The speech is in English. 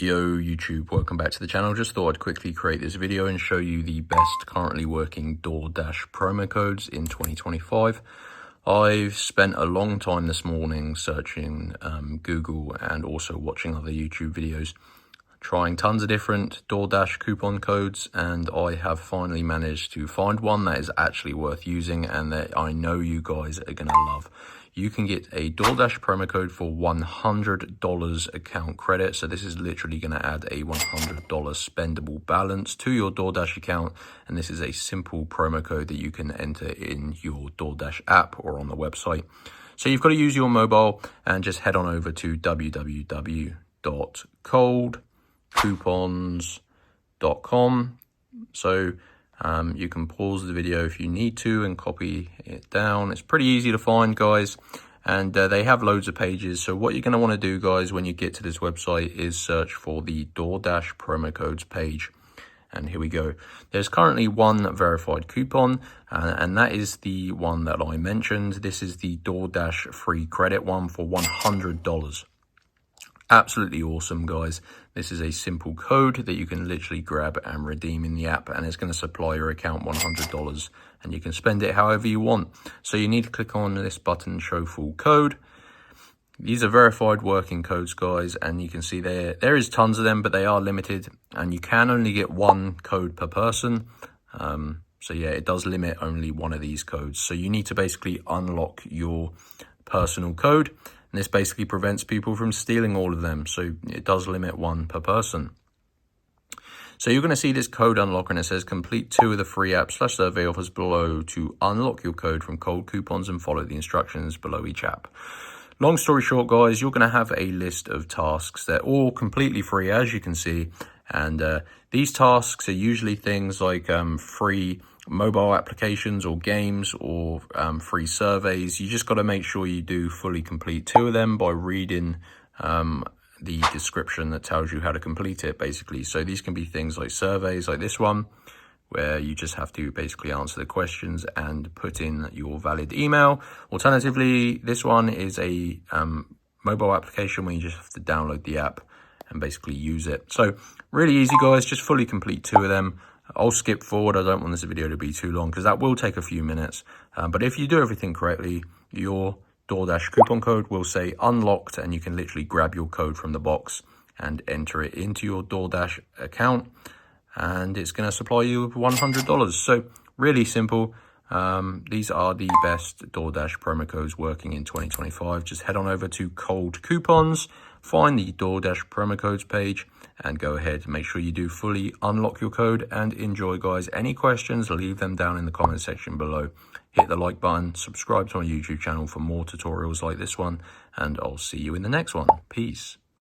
Yo YouTube, welcome back to the channel. Just thought I'd quickly create this video and show you the best currently working Doordash promo codes in 2025. I've spent a long time this morning searching Google and also watching other YouTube videos, trying tons of different Doordash coupon codes, and I have finally managed to find one that is actually worth using and that I know you guys are going to love. You can get a Doordash promo code for $100 account credit. So this is literally going to add a $100 spendable balance to your Doordash account. And this is a simple promo code that you can enter in your Doordash app or on the website. So you've got to use your mobile and just head on over to www.coldcoupons.com. So you can pause the video if you need to and copy it down. It's pretty easy to find, guys, and they have loads of pages. So what you're going to want to do, guys, when you get to this website is search for the Doordash promo codes page. And here we go. There's currently one verified coupon, and that is the one that I mentioned. This is the Doordash free credit one for $100. Absolutely awesome, guys. This is a simple code that you can literally grab and redeem in the app, and it's going to supply your account $100, and you can spend it however you want. So you need to click on this button, show full code. These are verified working codes, guys, and you can see there is tons of them, but they are limited, and you can only get one code per person. So yeah, it does limit only one of these codes. So you need to basically unlock your personal code. And this basically prevents people from stealing all of them. So it does limit one per person. So you're going to see this code unlock, and it says complete 2 of the free app/survey offers below to unlock your code from cold coupons and follow the instructions below each app. Long story short, guys, you're going to have a list of tasks. They're all completely free, as you can see. And these tasks are usually things like free mobile applications or games or free surveys. You just got to make sure you do fully complete 2 of them by reading the description that tells you how to complete it, basically. So these can be things like surveys like this one, where you just have to basically answer the questions and put in your valid email. Alternatively, this one is a mobile application where you just have to download the app and basically use it. So really easy, guys. Just fully complete 2 of them. I'll skip forward. I don't want this video to be too long because that will take a few minutes. But if you do everything correctly, your Doordash coupon code will say unlocked, and you can literally grab your code from the box and enter it into your Doordash account, and it's going to supply you with $100. So really simple. These are the best Doordash promo codes working in 2025. Just head on over to Cold Coupons, find the Doordash promo codes page, and go ahead. Make sure you do fully unlock your code and enjoy, guys. Any questions, leave them down in the comment section below. Hit the like button, subscribe to my YouTube channel for more tutorials like this one, and I'll see you in the next one. Peace.